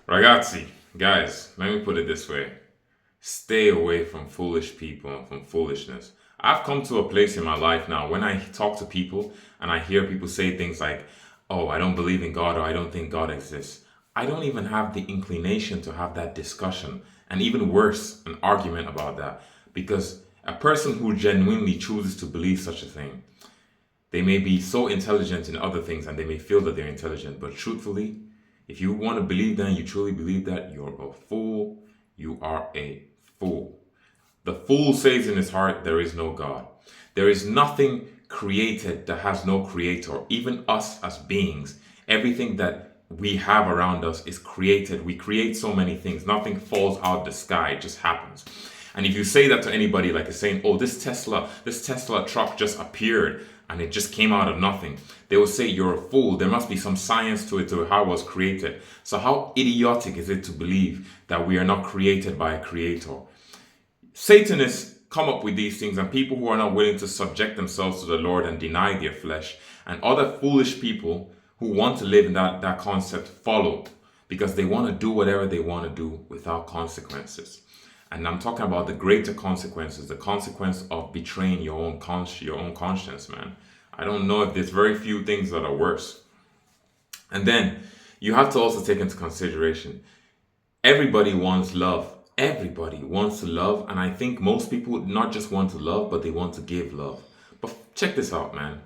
Ragazzi, guys, let me put it this way. Stay away from foolish people and from foolishness. I've come to a place in my life now when I talk to people and I hear people say things like, oh, I don't believe in God or I don't think God exists. I don't even have the inclination to have that discussion and even worse, an argument about that. Because a person who genuinely chooses to believe such a thing, they may be so intelligent in other things and they may feel that they're intelligent, but truthfully, if you want to believe that and you truly believe that, you're a fool. You are a fool. The fool says in his heart, there is no God. There is nothing created that has no creator. Even us as beings, everything that we have around us is created. We create so many things. Nothing falls out of the sky. It just happens. And if you say that to anybody, like it's saying, oh, this Tesla truck just appeared and it just came out of nothing, they will say you're a fool. There must be some science to it, to how it was created. So how idiotic is it to believe that we are not created by a creator? Satanists come up with these things, and people who are not willing to subject themselves to the Lord and deny their flesh, and other foolish people who want to live in that concept follow because they want to do whatever they want to do without consequences. And I'm talking about the greater consequences, the consequence of betraying your own conscience, man. I don't know if there's very few things that are worse. And then you have to also take into consideration everybody wants love. Everybody wants to love, and I think most people not just want to love, but they want to give love. But check this out, man.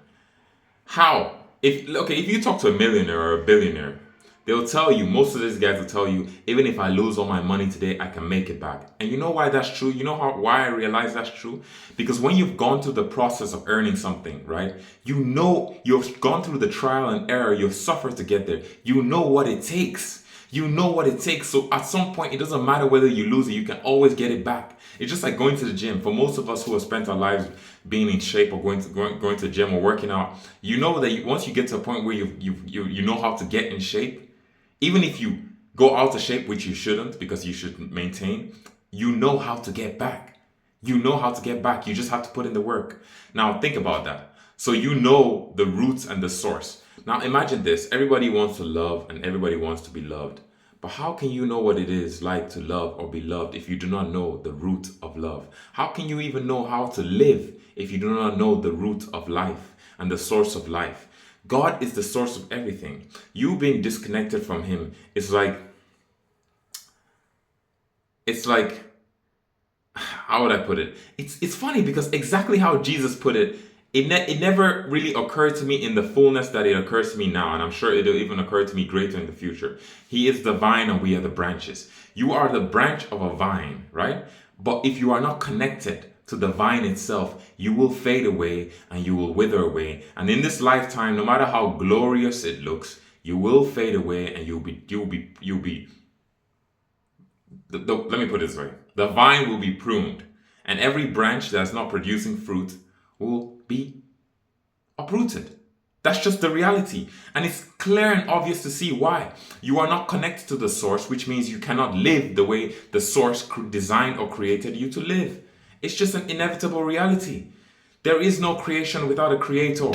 How? If you talk to a millionaire or a billionaire, they'll tell you, most of these guys will tell you, even if I lose all my money today, I can make it back. And you know why that's true? You know why I realize that's true? Because when you've gone through the process of earning something, right? You know you've gone through the trial and error, you've suffered to get there. You know what it takes. You know what it takes. So at some point, it doesn't matter whether you lose it, you can always get it back. It's just like going to the gym. For most of us who have spent our lives being in shape or going to the gym or working out, you know that once you get to a point where you know how to get in shape, even if you go out of shape, which you shouldn't because you should maintain, you know how to get back. You know how to get back. You just have to put in the work. Now think about that. So you know the roots and the source. Now imagine this. Everybody wants to love and everybody wants to be loved. But how can you know what it is like to love or be loved if you do not know the root of love? How can you even know how to live if you do not know the root of life and the source of life? God is the source of everything. You being disconnected from Him is like, how would I put it? It's funny because exactly how Jesus put it, it never really occurred to me in the fullness that it occurs to me now, and I'm sure it'll even occur to me greater in the future. He is the vine and we are the branches. You are the branch of a vine, right? But if you are not connected to the vine itself, you will fade away and you will wither away. And in this lifetime, no matter how glorious it looks, you will fade away and let me put it this way. The vine will be pruned, and every branch that's not producing fruit will be uprooted. That's just the reality. And it's clear and obvious to see why. You are not connected to the source, which means you cannot live the way the source designed or created you to live. It's just an inevitable reality. There is no creation without a creator.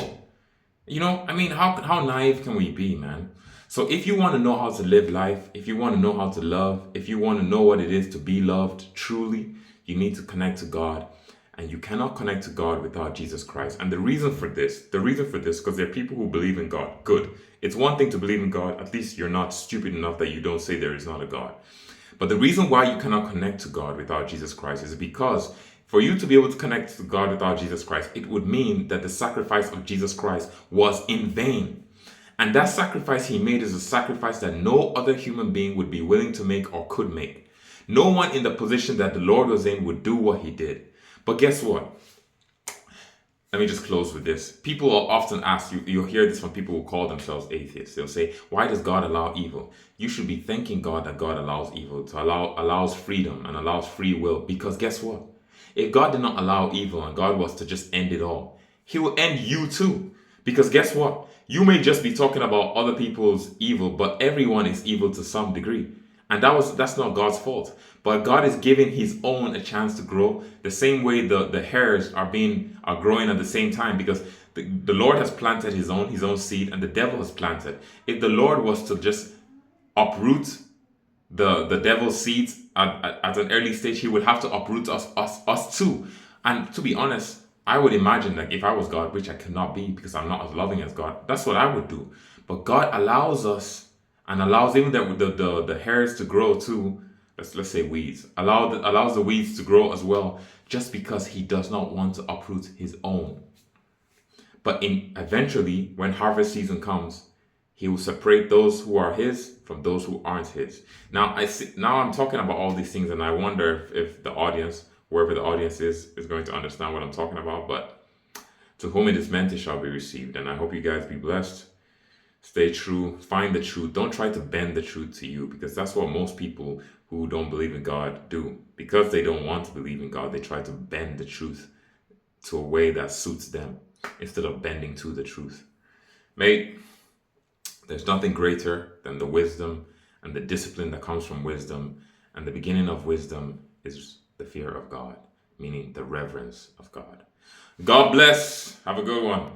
You know, I mean, how naive can we be, man? So if you want to know how to live life, if you want to know how to love, if you want to know what it is to be loved truly, you need to connect to God. And you cannot connect to God without Jesus Christ. And the reason for this, because there are people who believe in God. Good. It's one thing to believe in God. At least you're not stupid enough that you don't say there is not a God. But the reason why you cannot connect to God without Jesus Christ is because for you to be able to connect to God without Jesus Christ, it would mean that the sacrifice of Jesus Christ was in vain. And that sacrifice He made is a sacrifice that no other human being would be willing to make or could make. No one in the position that the Lord was in would do what He did. But guess what? Let me just close with this. People will often ask, you'll hear this from people who call themselves atheists. They'll say, why does God allow evil? You should be thanking God that God allows evil, allows freedom and allows free will. Because guess what? If God did not allow evil and God was to just end it all, He will end you too. Because guess what? You may just be talking about other people's evil, but everyone is evil to some degree. And that's not God's fault. But God is giving His own a chance to grow the same way the hairs are growing at the same time, because the Lord has planted his own seed and the devil has planted. If the Lord was to just uproot the devil's seeds at an early stage, he would have to uproot us too. And to be honest, I would imagine that if I was God, which I cannot be because I'm not as loving as God, that's what I would do. But God allows us and allows even the hairs to grow too. Let's say weeds. Allows the weeds to grow as well, just because he does not want to uproot his own. But eventually, when harvest season comes, he will separate those who are his from those who aren't his. Now now I'm talking about all these things, and I wonder if the audience, wherever the audience is going to understand what I'm talking about. But to whom it is meant, it shall be received. And I hope you guys be blessed. Stay true. Find the truth. Don't try to bend the truth to you, because that's what most people who don't believe in God do. Because they don't want to believe in God, they try to bend the truth to a way that suits them instead of bending to the truth. Mate, there's nothing greater than the wisdom and the discipline that comes from wisdom. And the beginning of wisdom is the fear of God, meaning the reverence of God. God bless. Have a good one.